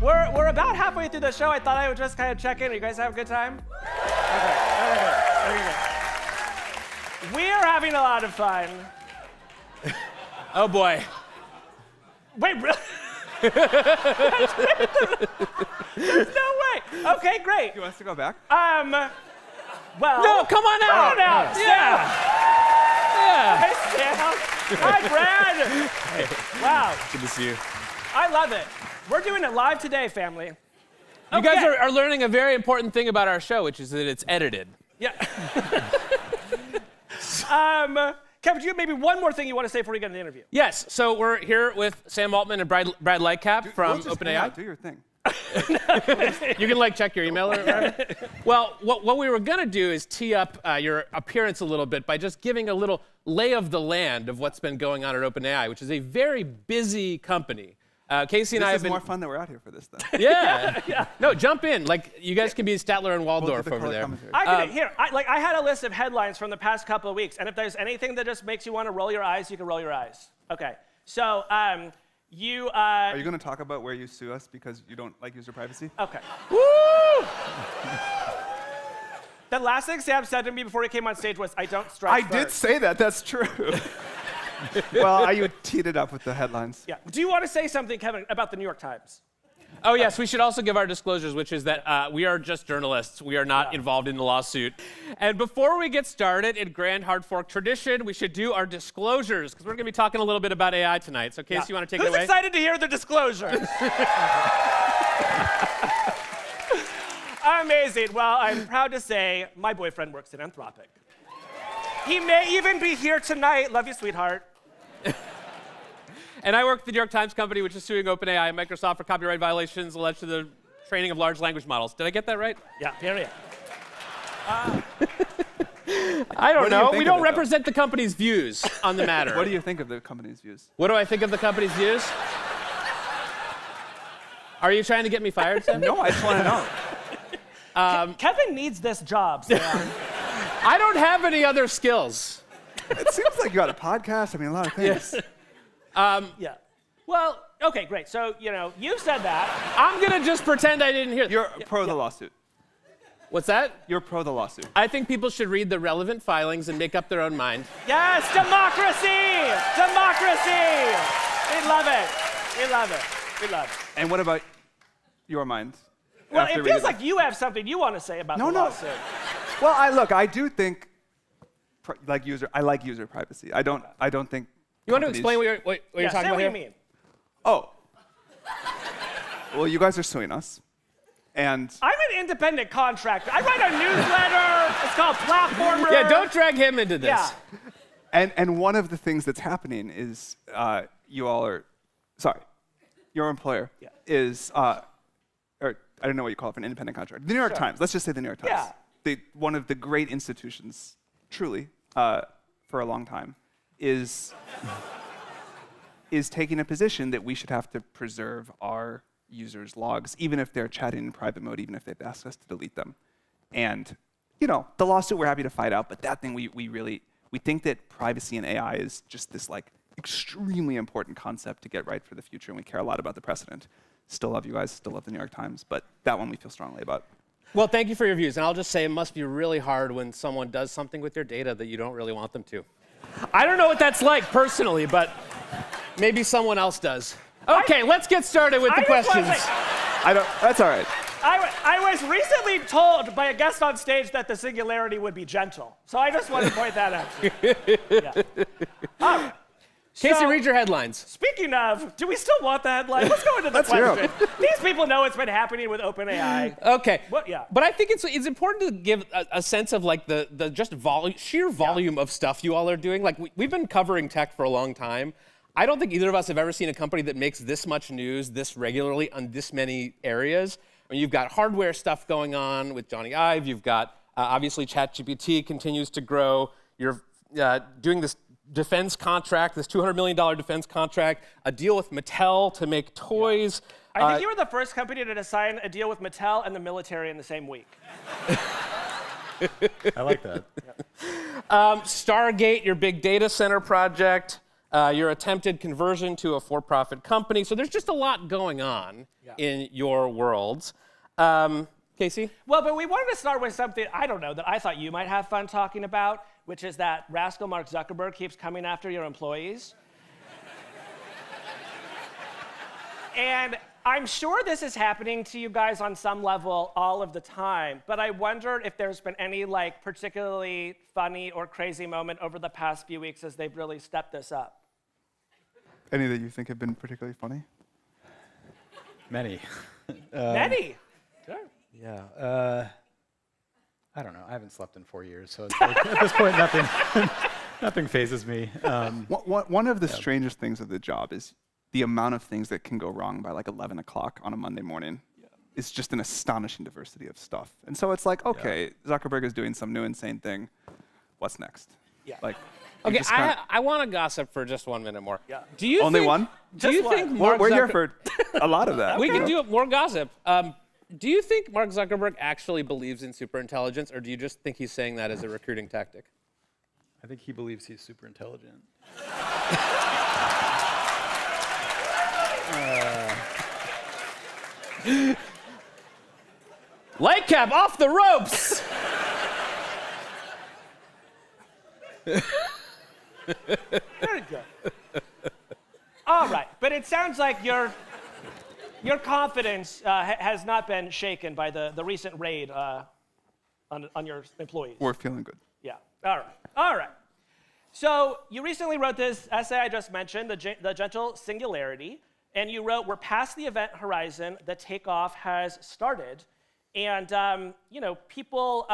We're about halfway through the show. I thought I would just kind of check in. You guys have a good time? Okay. We are having a lot of fun. Oh boy. Wait, really? There's no way. Okay, great. You want us to go back? Well. No, come on out. Come on out. Yeah. Hey, Sam. Hi, Brad. Hey. Wow. Good to see you. I love it. We're doing it live today, family. You guys are learning a very important thing about our show, which is that it's edited. Yeah. Kevin, do you have maybe one more thing you want to say before we get into the interview? Yes. So we're here with Sam Altman and Brad Lightcap from OpenAI. Do your thing. You can check your email or whatever. Well, what we were gonna do is tee up your appearance a little bit by just giving a little lay of the land of what's been going on at OpenAI, which is a very busy company. Casey and I have been. This is more fun that we're out here for this, then. Yeah. No, jump in. You guys can be Statler and Waldorf over there. I had a list of headlines from the past couple of weeks, and if there's anything that just makes you want to roll your eyes, you can roll your eyes. Okay. So, Are you going to talk about where you sue us because you don't like user privacy? Okay. Woo! The last thing Sam said to me before he came on stage was, "I don't strike I first." did say that. That's true. Well, you teed it up with the headlines. Yeah. Do you want to say something, Kevin, about the New York Times? Oh, yes, we should also give our disclosures, which is that we are just journalists. We are not involved in the lawsuit. And before we get started, in grand Hard Fork tradition, we should do our disclosures, because we're going to be talking a little bit about AI tonight. So, Casey, you want to take it away? Who's excited to hear the disclosures? Amazing. Well, I'm proud to say my boyfriend works at Anthropic. He may even be here tonight. Love you, sweetheart. And I work at the New York Times Company, which is suing OpenAI and Microsoft for copyright violations alleged to the training of large language models. Did I get that right? Yeah, period. I don't know. We don't represent the company's views on the matter. What do you think of the company's views? What do I think of the company's views? Are you trying to get me fired, Sam? No, I just want to know. Kevin needs this job, Sam. I don't have any other skills. It seems like you got a podcast. I mean, a lot of things. Yes. Yeah. Well, okay, great. So, you said that. I'm going to just pretend I didn't hear that. You're pro the lawsuit. What's that? You're pro the lawsuit. I think people should read the relevant filings and make up their own mind. Yes, democracy! Democracy! We love it. We love it. We love it. And what about your mind? Well, it feels like you have something you want to say about the lawsuit. Well, I do think, I like user privacy. I don't think. You want to explain what you're talking about say what here? you mean. Oh. Well, you guys are suing us, and I'm an independent contractor. I write a newsletter. It's called Platformer. Yeah, don't drag him into this. Yeah. And one of the things that's happening is your employer is, or I don't know what you call it for an independent contractor. The New York Times. Let's just say the New York Times. Yeah. One of the great institutions, truly, for a long time, is taking a position that we should have to preserve our users' logs, even if they're chatting in private mode, even if they've asked us to delete them. And, the lawsuit we're happy to fight out, but that thing we think that privacy in AI is just this extremely important concept to get right for the future, and we care a lot about the precedent. Still love you guys, still love the New York Times, but that one we feel strongly about. Well, thank you for your views, and I'll just say it must be really hard when someone does something with your data that you don't really want them to. I don't know what that's like personally, but maybe someone else does. Okay, let's get started with the questions. That's all right. I was recently told by a guest on stage that the singularity would be gentle. So I just want to point that out to you. Casey, read your headlines. Speaking of, do we still want the headline? Let's go into the question. These people know what's been happening with OpenAI. Okay. But I think it's important to give a sense of the just sheer volume of stuff you all are doing. We've been covering tech for a long time. I don't think either of us have ever seen a company that makes this much news this regularly on this many areas. I mean, you've got hardware stuff going on with Johnny Ive. You've got, obviously, ChatGPT continues to grow. You're doing this defense contract, this $200 million defense contract, a deal with Mattel to make toys. I think you were the first company to sign a deal with Mattel and the military in the same week. I like that. Stargate, your big data center project. your attempted conversion to a for-profit company. So there's just a lot going on in your worlds. Casey? Well, but we wanted to start with something, I don't know, that I thought you might have fun talking about, which is that rascal Mark Zuckerberg keeps coming after your employees. And I'm sure this is happening to you guys on some level all of the time, but I wondered if there's been any like particularly funny or crazy moment over the past few weeks as they've really stepped this up. Any that you think have been particularly funny? Many. Many? Sure. Yeah. I don't know. I haven't slept in 4 years, so it's like, at this point, nothing phases me. One of the strangest things of the job is the amount of things that can go wrong by like 11 o'clock on a Monday morning. It's just an astonishing diversity of stuff. And so it's like, okay, Zuckerberg is doing some new insane thing. What's next? Yeah. Like, Okay, I want to gossip for just 1 minute more. Yeah. Do you only think, one? Do you Just think one. Mark We're here Zucker- for a lot of that. We can do more gossip. Do you think Mark Zuckerberg actually believes in superintelligence, or do you just think he's saying that as a recruiting tactic? I think he believes he's super intelligent. Lightcap off the ropes! Very good. All right, but it sounds like your confidence has not been shaken by the recent raid on your employees. We're feeling good. Yeah. All right. All right. So you recently wrote this essay I just mentioned, the Gentle Singularity, and you wrote, "We're past the event horizon. The takeoff has started." And people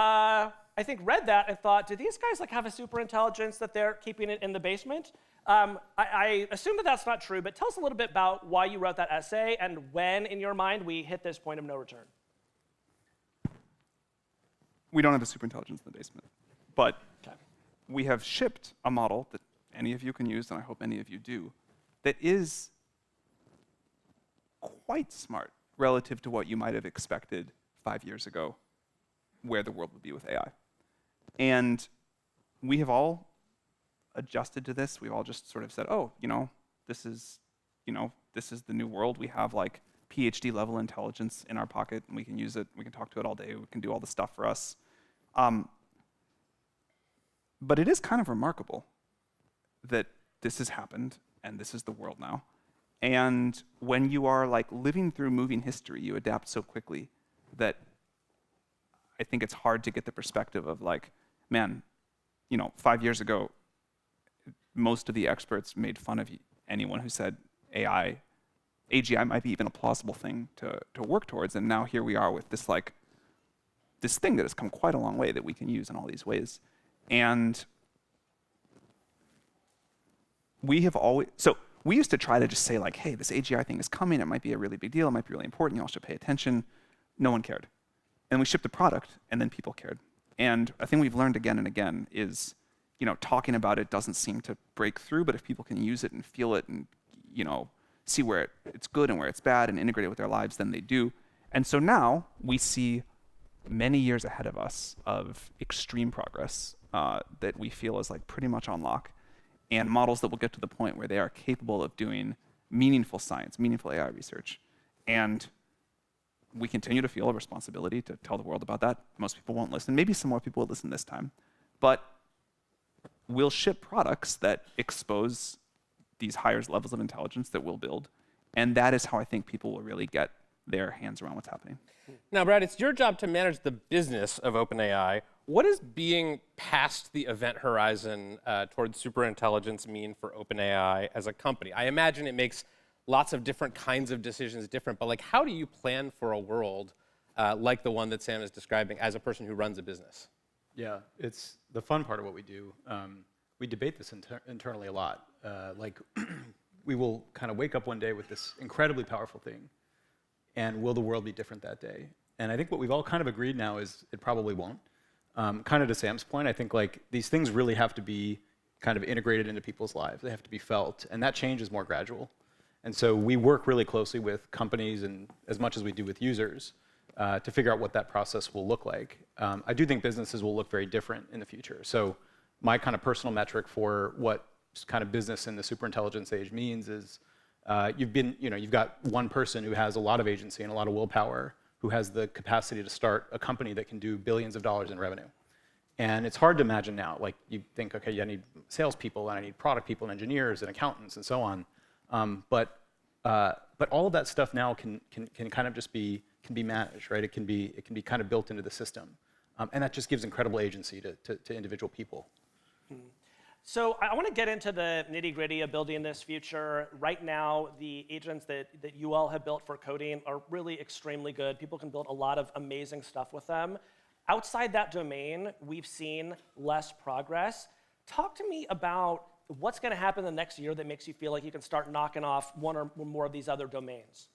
I think read that and thought, do these guys like have a super intelligence that they're keeping it in the basement? I assume that that's not true, but tell us a little bit about why you wrote that essay and when, in your mind, we hit this point of no return. We don't have a superintelligence in the basement, but Okay. we have shipped a model that any of you can use, and I hope any of you do, that is quite smart relative to what you might have expected 5 years ago, where the world would be with AI. And we have all adjusted to this. We've all just sort of said, oh, this is the new world. We have like PhD level intelligence in our pocket, and we can use it. We can talk to it all day. We can do all the stuff for us. But it is kind of remarkable that this has happened, and this is the world now. And when you are like living through moving history, you adapt so quickly that I think it's hard to get the perspective of like, man, 5 years ago, most of the experts made fun of anyone who said AGI might be even a plausible thing to work towards, and now here we are with this thing that has come quite a long way that we can use in all these ways. And we used to try to just say like, hey, this AGI thing is coming, it might be a really big deal, it might be really important, you all should pay attention. No one cared. And we shipped a product, and then people cared. And I think we've learned again and again is, talking about it doesn't seem to break through, but if people can use it and feel it and, see where it's good and where it's bad and integrate it with their lives, then they do. And so now we see many years ahead of us of extreme progress that we feel is like pretty much on lock, and models that will get to the point where they are capable of doing meaningful science, meaningful AI research. And we continue to feel a responsibility to tell the world about that. Most people won't listen. Maybe some more people will listen this time. But we'll ship products that expose these higher levels of intelligence that we'll build. And that is how I think people will really get their hands around what's happening. Now, Brad, it's your job to manage the business of OpenAI. What does being past the event horizon towards superintelligence mean for OpenAI as a company? I imagine it makes lots of different kinds of decisions different, but like, how do you plan for a world like the one that Sam is describing as a person who runs a business? Yeah, it's the fun part of what we do. We debate this internally a lot. We will kind of wake up one day with this incredibly powerful thing, and will the world be different that day? And I think what we've all kind of agreed now is it probably won't. Kind of to Sam's point, I think like these things really have to be kind of integrated into people's lives. They have to be felt, and that change is more gradual. And so we work really closely with companies and as much as we do with users to figure out what that process will look like. I do think businesses will look very different in the future. So my kind of personal metric for what kind of business in the superintelligence age means is you've got one person who has a lot of agency and a lot of willpower, who has the capacity to start a company that can do billions of dollars in revenue. And it's hard to imagine now. Like you think, okay, I need salespeople, and I need product people, and engineers, and accountants, and so on. But all of that stuff now can kind of just be managed, right? It can be kind of built into the system, and that just gives incredible agency to individual people. So I want to get into the nitty-gritty of building this future. Right now, the agents that you all have built for coding are really extremely good. People can build a lot of amazing stuff with them. Outside that domain, we've seen less progress. Talk to me about what's going to happen the next year that makes you feel like you can start knocking off one or more of these other domains.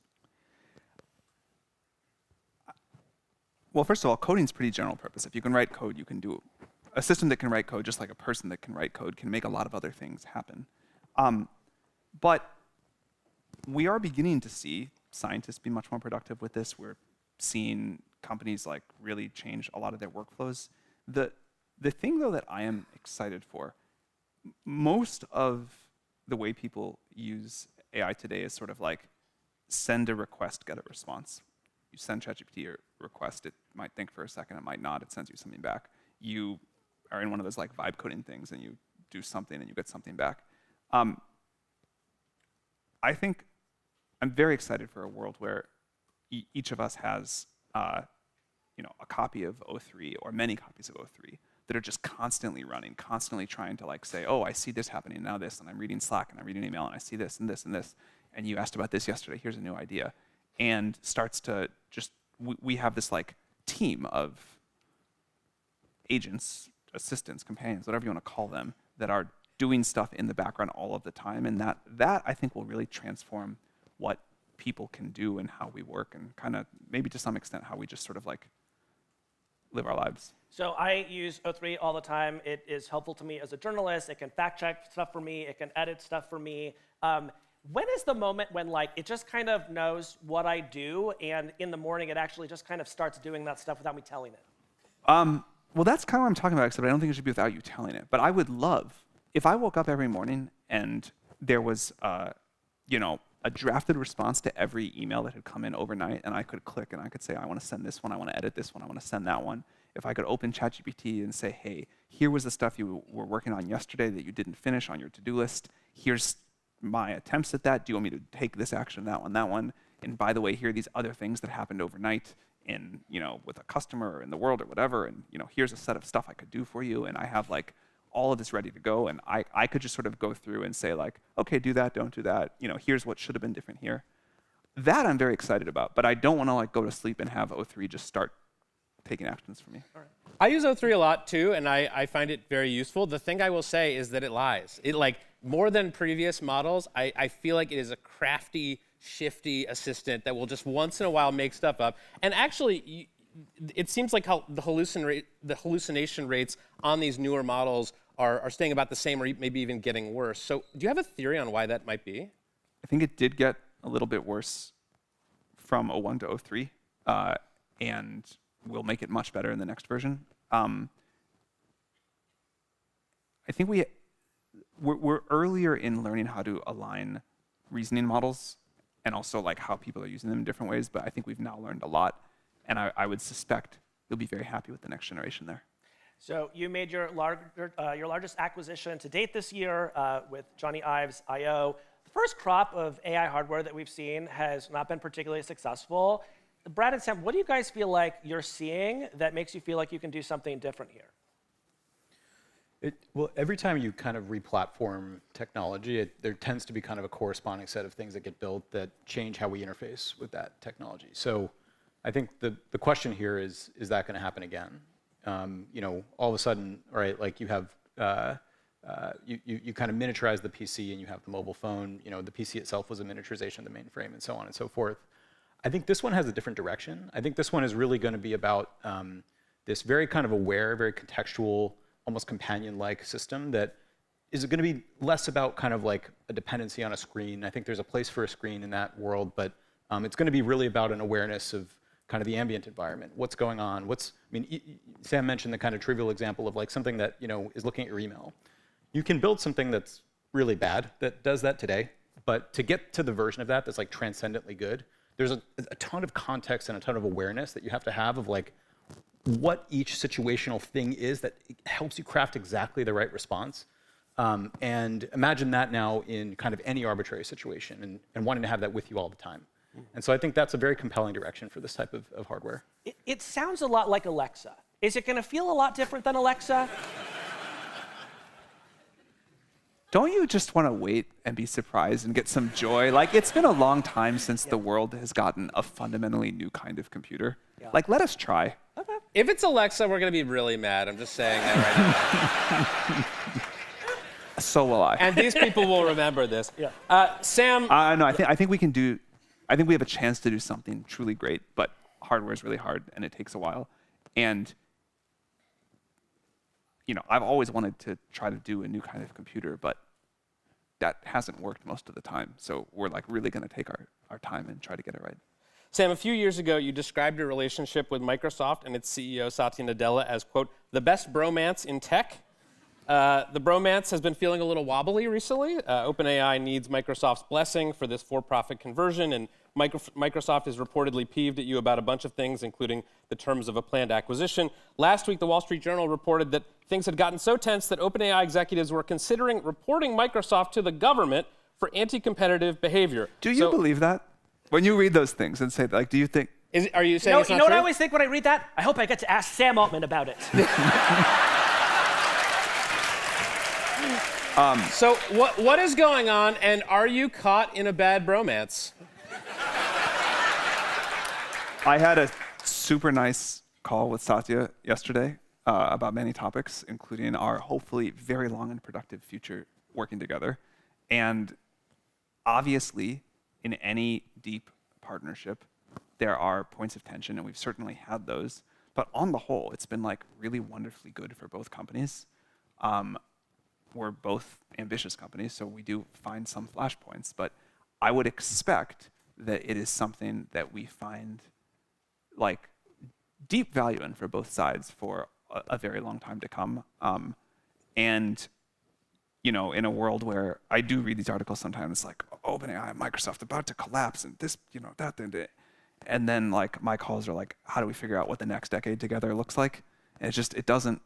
Well, first of all, coding's pretty general purpose. If you can write code, you can do a system that can write code, just like a person that can write code, can make a lot of other things happen. But we are beginning to see scientists be much more productive with this. We're seeing companies like really change a lot of their workflows. The thing, though, that I am excited for, most of the way people use AI today is sort of like send a request, get a response. You send ChatGPT a request, it might think for a second, it might not, it sends you something back. You are in one of those like vibe coding things and you do something and you get something back. I think I'm very excited for a world where each of us has a copy of O3 or many copies of O3 that are just constantly running, constantly trying to like say, oh, I see this happening, now this, and I'm reading Slack and I'm reading email and I see this and this and this, and you asked about this yesterday, here's a new idea. And starts to just, we have this like team of agents, assistants, companions, whatever you want to call them, that are doing stuff in the background all of the time. And that I think will really transform what people can do and how we work, and kind of maybe to some extent how we just sort of like live our lives. So I use O3 all the time. It is helpful to me as a journalist. It can fact check stuff for me. It can edit stuff for me. When is the moment when like it just kind of knows what I do, and in the morning it actually just kind of starts doing that stuff without me telling it? Well, that's kind of what I'm talking about, except I don't think it should be without you telling it. But I would love if I woke up every morning and there was a drafted response to every email that had come in overnight, and I could click and I could say, I want to send this one, I want to edit this one, I want to send that one. If I could open ChatGPT and say, hey, here was the stuff you were working on yesterday that you didn't finish on your to-do list. Here's my attempts at that. Do you want me to take this action, that one? And by the way, here are these other things that happened overnight in, with a customer or in the world or whatever. And, here's a set of stuff I could do for you. And I have like all of this ready to go. And I could just sort of go through and say like, okay, do that, don't do that. Here's what should have been different here. That I'm very excited about. But I don't want to like go to sleep and have O3 just start taking actions for me. All right. I use O3 a lot too, and I find it very useful. The thing I will say is that it lies. It like more than previous models, I feel like it is a crafty, shifty assistant that will just once in a while make stuff up. And actually, it seems like how the hallucination rates on these newer models are staying about the same, or maybe even getting worse. So do you have a theory on why that might be? I think it did get a little bit worse from O1 to O3, and we'll make it much better in the next version. I think we're earlier in learning how to align reasoning models and also like how people are using them in different ways, but I think we've now learned a lot, and I would suspect you'll be very happy with the next generation there. So you made your largest acquisition to date this year with Johnny Ives I/O. The first crop of AI hardware that we've seen has not been particularly successful. Brad and Sam, what do you guys feel like you're seeing that makes you feel like you can do something different here? Well, every time you kind of re-platform technology, there tends to be kind of a corresponding set of things that get built that change how we interface with that technology. So I think the question here is that going to happen again? All of a sudden, right, like you have, you kind of miniaturize the PC and you have the mobile phone, the PC itself was a miniaturization of the mainframe and so on and so forth. I think this one has a different direction. I think this one is really going to be about this very kind of aware, very contextual, almost companion-like system that is going to be less about kind of like a dependency on a screen. I think there's a place for a screen in that world, but it's going to be really about an awareness of kind of the ambient environment. What's going on? Sam mentioned the kind of trivial example of like something that is looking at your email. You can build something that's really bad that does that today. But to get to the version of that that's like transcendently good, there's a ton of context and a ton of awareness that you have to have of like what each situational thing is that helps you craft exactly the right response. And imagine that now in kind of any arbitrary situation and wanting to have that with you all the time. And so I think that's a very compelling direction for this type of hardware. It sounds a lot like Alexa. Is it going to feel a lot different than Alexa? Don't you just want to wait and be surprised and get some joy? Like, it's been a long time since the world has gotten a fundamentally new kind of computer. Yeah. Like, let us try. Okay. If it's Alexa, we're going to be really mad. I'm just saying that right now. So will I. And these people will remember this. Yeah. Sam. No, I think we can do. I think we have a chance to do something truly great, but hardware is really hard and it takes a while. And I've always wanted to try to do a new kind of computer, but that hasn't worked most of the time. So we're like really going to take our time and try to get it right. Sam, a few years ago, you described your relationship with Microsoft and its CEO, Satya Nadella, as, quote, the best bromance in tech. The bromance has been feeling a little wobbly recently. OpenAI needs Microsoft's blessing for this for-profit conversion, and Microsoft is reportedly peeved at you about a bunch of things, including the terms of a planned acquisition. Last week, the Wall Street Journal reported that things had gotten so tense that OpenAI executives were considering reporting Microsoft to the government for anti-competitive behavior. Do you believe that? When you read those things and say, like, do you think... Are you saying it's not you know what true? I always think when I read that? I hope I get to ask Sam Altman about it. So what is going on, and are you caught in a bad bromance? I had a super nice call with Satya yesterday about many topics, including our hopefully very long and productive future working together. And obviously, in any deep partnership, there are points of tension, and we've certainly had those. But on the whole, it's been like really wonderfully good for both companies. We're both ambitious companies, so we do find some flashpoints. But I would expect that it is something that we find like deep value in for both sides for a very long time to come. And in a world where I do read these articles sometimes, like OpenAI and Microsoft about to collapse and this, that, and then like my calls are like, how do we figure out what the next decade together looks like? And it doesn't.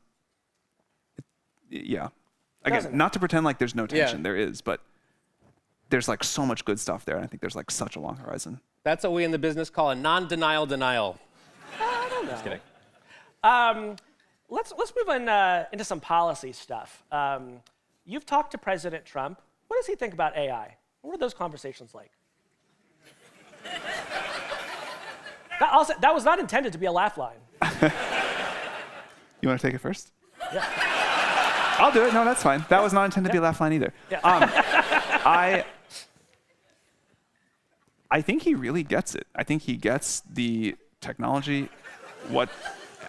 Again, not to pretend like there's no tension, there is, but there's like so much good stuff there, and I think there's like such a long horizon. That's what we in the business call a non-denial denial. I don't know. Just kidding. Let's move on into some policy stuff. You've talked to President Trump. What does he think about AI? What are those conversations like? That was not intended to be a laugh line. You want to take it first? Yeah. I'll do it. No, that's fine. That was not intended to be a laugh line either. Yeah. I think he really gets it. I think he gets the technology.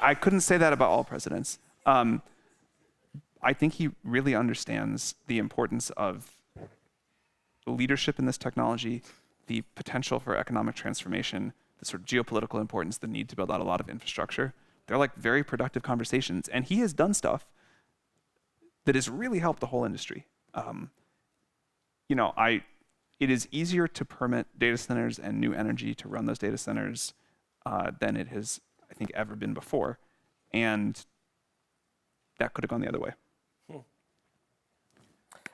I couldn't say that about all presidents. I think he really understands the importance of leadership in this technology, the potential for economic transformation, the sort of geopolitical importance, the need to build out a lot of infrastructure. They're like very productive conversations, and he has done stuff that has really helped the whole industry. It is easier to permit data centers and new energy to run those data centers than it has, I think, ever been before. And that could have gone the other way.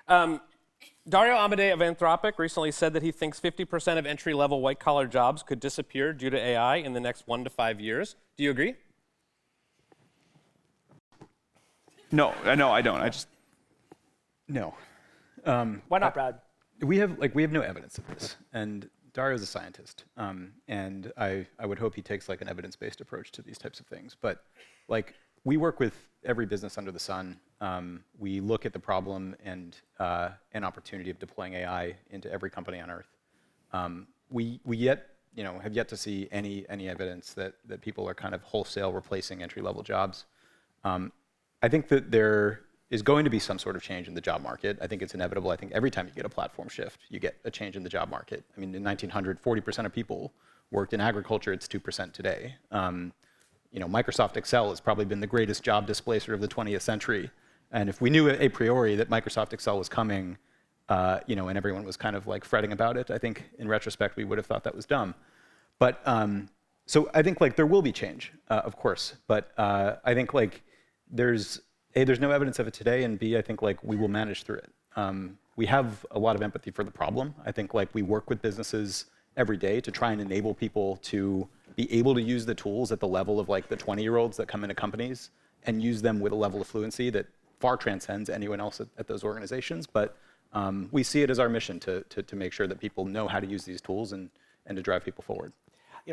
Dario Amodei of Anthropic recently said that he thinks 50% of entry-level white-collar jobs could disappear due to AI in the next 1 to 5 years. Do you agree? No, I don't. No. Why not, Brad? We have no evidence of this, and Dario's a scientist, and I would hope he takes like an evidence-based approach to these types of things. But like we work with every business under the sun. We look at the problem and an opportunity of deploying AI into every company on Earth. We have yet to see any evidence that people are kind of wholesale replacing entry-level jobs. I think that there is going to be some sort of change in the job market. I think it's inevitable. I think every time you get a platform shift, you get a change in the job market. I mean, in 1900, 40% of people worked in agriculture. It's 2% today. Microsoft Excel has probably been the greatest job displacer of the 20th century. And if we knew a priori that Microsoft Excel was coming, and everyone was kind of like fretting about it. I think in retrospect, we would have thought that was dumb. But so I think like there will be change, of course. But I think like there's no evidence of it today, and B, I think like we will manage through it. We have a lot of empathy for the problem. I think like we work with businesses every day to try and enable people to be able to use the tools at the level of like the 20-year-olds that come into companies and use them with a level of fluency that far transcends anyone else at those organizations. But we see it as our mission to make sure that people know how to use these tools and to drive people forward.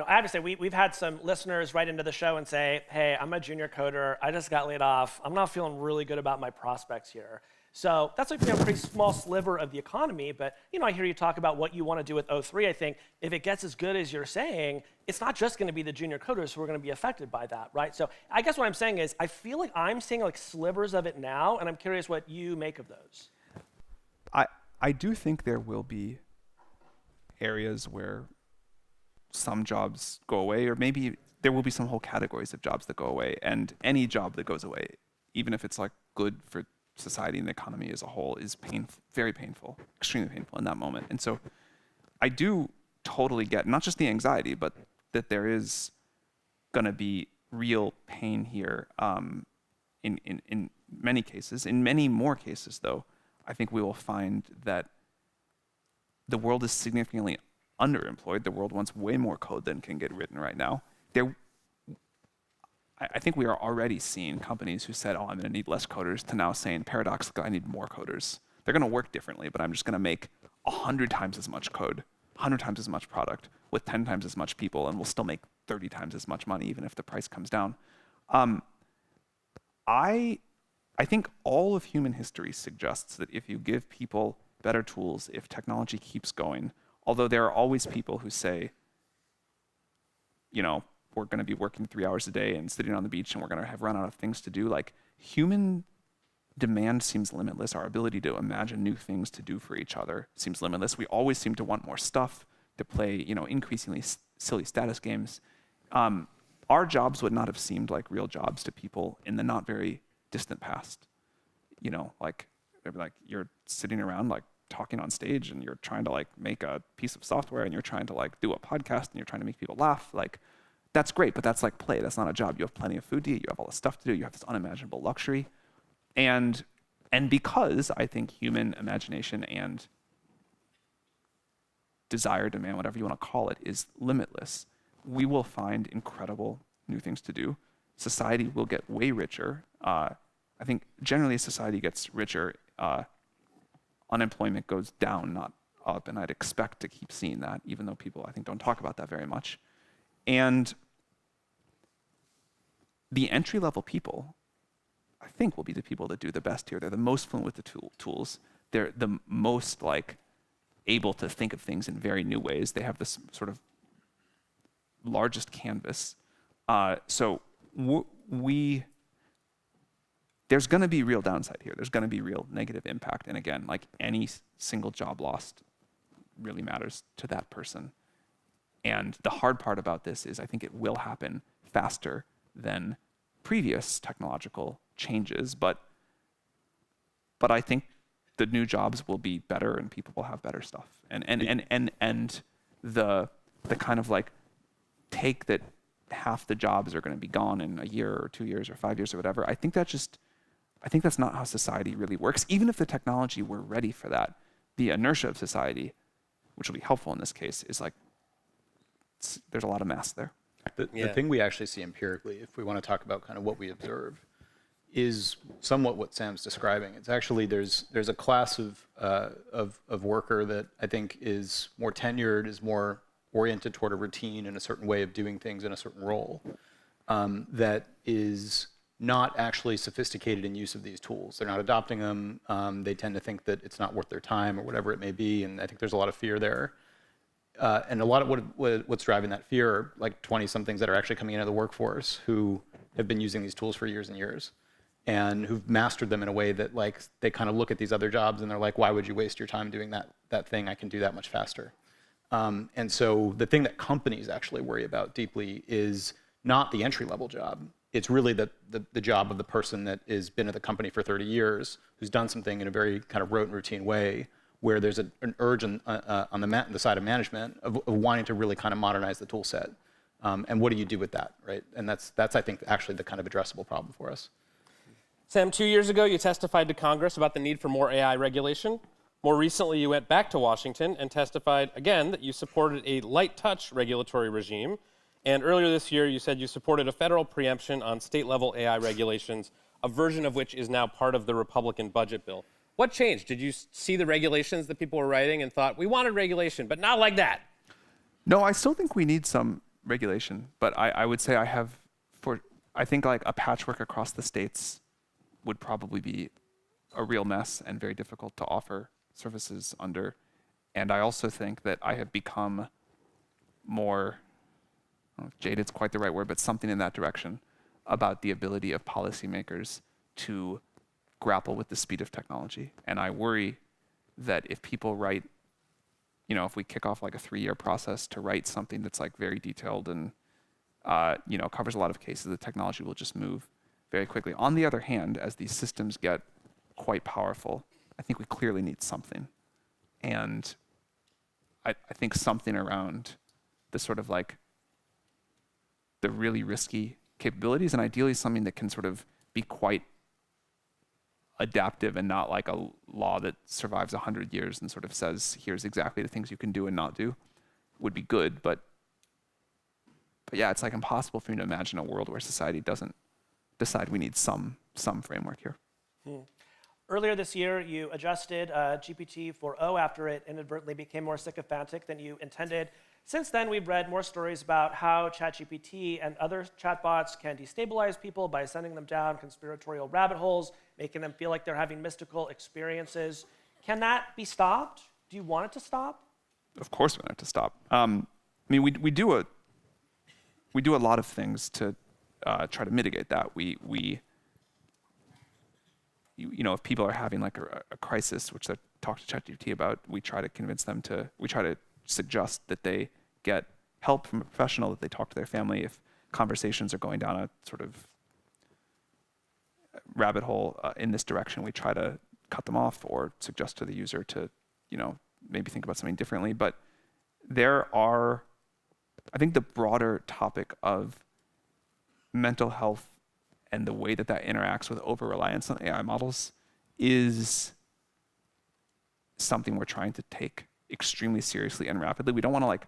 I have to say, we've had some listeners write into the show and say, hey, I'm a junior coder. I just got laid off. I'm not feeling really good about my prospects here. So that's a pretty small sliver of the economy. But I hear you talk about what you want to do with O3. I think if it gets as good as you're saying, it's not just going to be the junior coders who are going to be affected by that, right? So I guess what I'm saying is I feel like I'm seeing like slivers of it now, and I'm curious what you make of those. I do think there will be areas where some jobs go away, or maybe there will be some whole categories of jobs that go away. And any job that goes away, even if it's like good for society and the economy as a whole, is painful, very painful, extremely painful in that moment. And so I do totally get not just the anxiety, but that there is going to be real pain here in many cases. In many more cases, though, I think we will find that the world is significantly underemployed. The world wants way more code than can get written right now. I think we are already seeing companies who said, oh, I'm going to need less coders, to now saying, paradoxically, I need more coders. They're going to work differently, but I'm just going to make 100 times as much code, 100 times as much product, with 10 times as much people, and we'll still make 30 times as much money, even if the price comes down. I think all of human history suggests that if you give people better tools, if technology keeps going, although there are always people who say, we're going to be working 3 hours a day and sitting on the beach and we're going to have run out of things to do. Like, human demand seems limitless. Our ability to imagine new things to do for each other seems limitless. We always seem to want more stuff, to play, increasingly silly status games. Our jobs would not have seemed like real jobs to people in the not very distant past. Like, they'd be like, you're sitting around like talking on stage and you're trying to like make a piece of software and you're trying to like do a podcast and you're trying to make people laugh. Like, that's great, but that's like play. That's not a job. You have plenty of food to eat. You have all this stuff to do. You have this unimaginable luxury. And because I think human imagination and desire, demand, whatever you want to call it, is limitless, we will find incredible new things to do. Society will get way richer. I think generally society gets richer. Unemployment goes down, not up, and I'd expect to keep seeing that, even though people, I think, don't talk about that very much. And the entry-level people, I think, will be the people that do the best here. They're the most fluent with the tools. They're the most able to think of things in very new ways. They have this sort of largest canvas. So there's going to be real downside here. There's going to be real negative impact. And again, like any single job lost really matters to that person. And the hard part about this is I think it will happen faster than previous technological changes, but I think the new jobs will be better and people will have better stuff. And the kind of like take that half the jobs are going to be gone in a year or 2 years or 5 years or whatever, I think that's not how society really works. Even if the technology were ready for that, the inertia of society, which will be helpful in this case, is like, there's a lot of mass there. The thing we actually see empirically, if we want to talk about kind of what we observe, is somewhat what Sam's describing. It's actually there's a class of worker that I think is more tenured, is more oriented toward a routine and a certain way of doing things in a certain role, that is not actually sophisticated in use of these tools. They're not adopting them. They tend to think that it's not worth their time or whatever it may be, and I think there's a lot of fear there. And a lot of what's driving that fear are like 20-somethings that are actually coming into the workforce who have been using these tools for years and years and who've mastered them in a way that like they kind of look at these other jobs and they're like, why would you waste your time doing that thing? I can do that much faster. And so the thing that companies actually worry about deeply is not the entry-level job. It's really the job of the person that has been at the company for 30 years, who's done something in a very kind of rote and routine way, where there's an urge on the side of management of wanting to really kind of modernize the tool set. And what do you do with that, right? And that's I think, actually the kind of addressable problem for us. Sam, 2 years ago, you testified to Congress about the need for more AI regulation. More recently, you went back to Washington and testified again that you supported a light touch regulatory regime. And earlier this year, you said you supported a federal preemption on state-level AI regulations, a version of which is now part of the Republican budget bill. What changed? Did you see the regulations that people were writing and thought, we wanted regulation, but not like that? No, I still think we need some regulation, but I would say I think like a patchwork across the states would probably be a real mess and very difficult to offer services under. And I also think that I have become more, I don't know if jaded's quite the right word, but something in that direction about the ability of policymakers to grapple with the speed of technology. And I worry that if people write, if we kick off like a 3-year process to write something that's like very detailed and covers a lot of cases, the technology will just move very quickly. On the other hand, as these systems get quite powerful, I think we clearly need something. And I think something around the sort of like the really risky capabilities, and ideally something that can sort of be quite adaptive and not like a law that survives 100 years and sort of says, here's exactly the things you can do and not do, would be good. But yeah, it's like impossible for me to imagine a world where society doesn't decide we need some framework here. Earlier this year, you adjusted GPT 4.0 after it inadvertently became more sycophantic than you intended. Since then, we've read more stories about how ChatGPT and other chatbots can destabilize people by sending them down conspiratorial rabbit holes, making them feel like they're having mystical experiences. Can that be stopped? Do you want it to stop? Of course we want it to stop. We do a lot of things to try to mitigate that. If people are having like a crisis, which they talk to ChatGPT about, we try to suggest that they get help from a professional, that they talk to their family. If conversations are going down a sort of rabbit hole in this direction, we try to cut them off or suggest to the user to, maybe think about something differently. But I think the broader topic of mental health and the way that interacts with over-reliance on AI models is something we're trying to take extremely seriously and rapidly. We don't want to like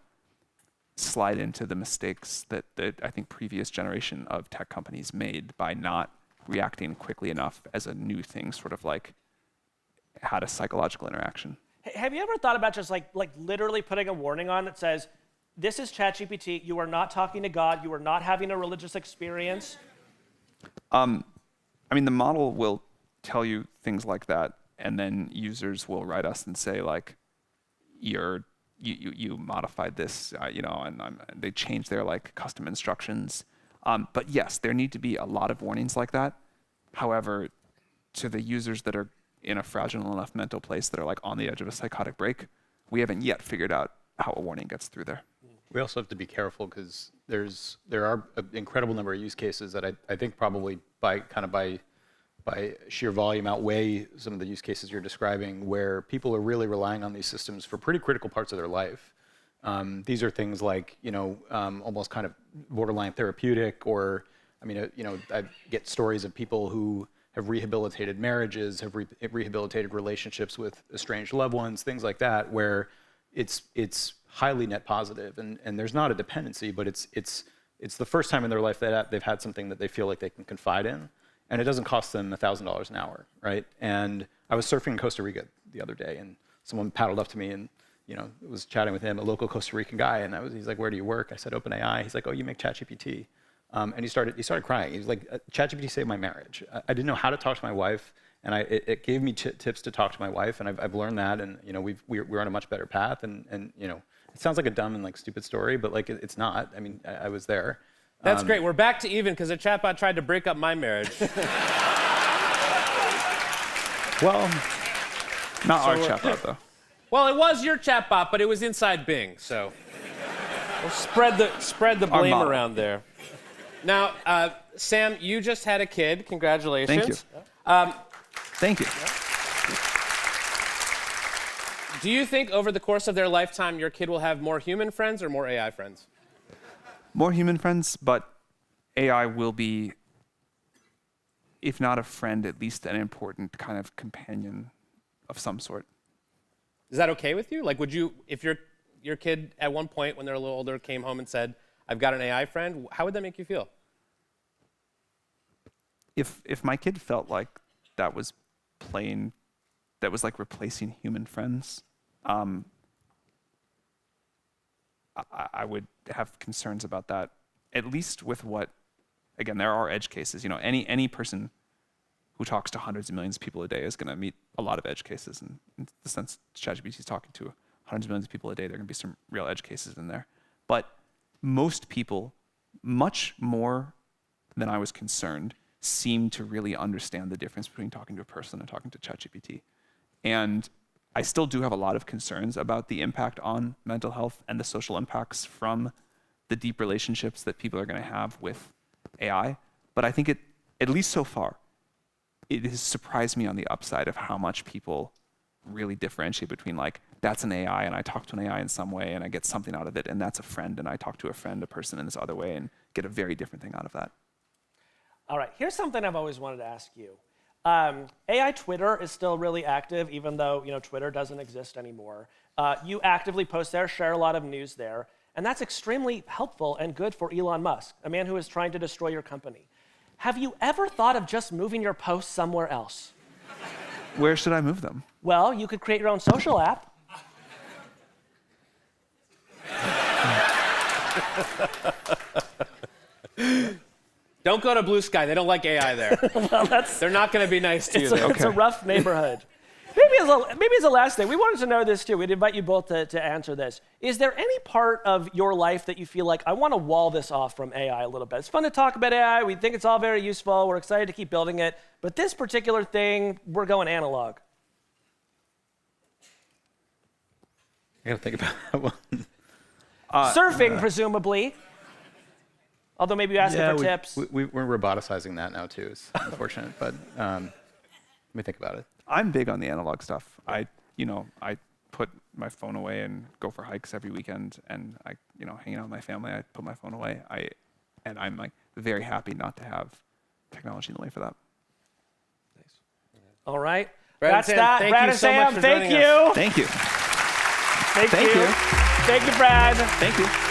slide into the mistakes that I think previous generation of tech companies made by not reacting quickly enough as a new thing sort of like had a psychological interaction. Have you ever thought about just like literally putting a warning on that says, this is ChatGPT, you are not talking to God, you are not having a religious experience? The model will tell you things like that, and then users will write us and say like, you modified this, and they change their like custom instructions. But yes, there need to be a lot of warnings like that. However, to the users that are in a fragile enough mental place that are like on the edge of a psychotic break, we haven't yet figured out how a warning gets through there. We also have to be careful because there are an incredible number of use cases that I think probably by sheer volume outweigh some of the use cases you're describing, where people are really relying on these systems for pretty critical parts of their life. These are things like almost kind of borderline therapeutic, or I get stories of people who have rehabilitated marriages, have rehabilitated relationships with estranged loved ones, things like that, where it's highly net positive, and there's not a dependency, but it's the first time in their life that they've had something that they feel like they can confide in, and it doesn't cost them $1,000 an hour, right? And I was surfing in Costa Rica the other day, and someone paddled up to me and was chatting with him, a local Costa Rican guy, and he's like, "Where do you work?" I said, "OpenAI." He's like, "Oh, you make ChatGPT," and he started crying. He was like, "ChatGPT saved my marriage. I didn't know how to talk to my wife." And it gave me tips to talk to my wife, and I've learned that, and we're on a much better path. And it sounds like a dumb and like stupid story, but like it's not. I mean, I was there. That's great. We're back to even because a chatbot tried to break up my marriage. Well, not our chatbot though. Well, it was your chatbot, but it was inside Bing, so we'll spread the blame around there. Now, Sam, you just had a kid. Congratulations. Thank you. Thank you. Do you think over the course of their lifetime, your kid will have more human friends or more AI friends? More human friends, but AI will be, if not a friend, at least an important kind of companion of some sort. Is that okay with you? Like, would you, if your kid at one point when they're a little older came home and said, I've got an AI friend, how would that make you feel? If my kid felt like that was like replacing human friends, I would have concerns about that, at least with what, again, there are edge cases. You know, any person who talks to hundreds of millions of people a day is going to meet a lot of edge cases. And in the sense ChatGPT is talking to hundreds of millions of people a day, there are going to be some real edge cases in there. But most people, much more than I was concerned, seem to really understand the difference between talking to a person and talking to ChatGPT. And I still do have a lot of concerns about the impact on mental health and the social impacts from the deep relationships that people are going to have with AI. But I think at least so far, it has surprised me on the upside of how much people really differentiate between, like, that's an AI and I talk to an AI in some way and I get something out of it, and that's a friend and I talk to a friend, a person in this other way, and get a very different thing out of that. All right, here's something I've always wanted to ask you. AI Twitter is still really active, even though Twitter doesn't exist anymore. You actively post there, share a lot of news there, and that's extremely helpful and good for Elon Musk, a man who is trying to destroy your company. Have you ever thought of just moving your posts somewhere else? Where should I move them? Well, you could create your own social app. Don't go to Blue Sky. They don't like AI there. Well, They're not going to be nice to you there. It's a rough neighborhood. Maybe as a last thing, we wanted to know this too. We'd invite you both to answer this. Is there any part of your life that you feel like, I want to wall this off from AI a little bit? It's fun to talk about AI. We think it's all very useful. We're excited to keep building it. But this particular thing, we're going analog. I gotta think about that one. Surfing, presumably. Although maybe you ask it for tips. We're roboticizing that now too. It's unfortunate, but let me think about it. I'm big on the analog stuff. I put my phone away and go for hikes every weekend, and hanging out with my family, I put my phone away. I'm like very happy not to have technology in the way for that. Nice. All right. Brad That's and Sam, that. thank Brad you and so much Sam, for thank joining you. us. Thank you. Thank you. Thank you, Brad. Thank you.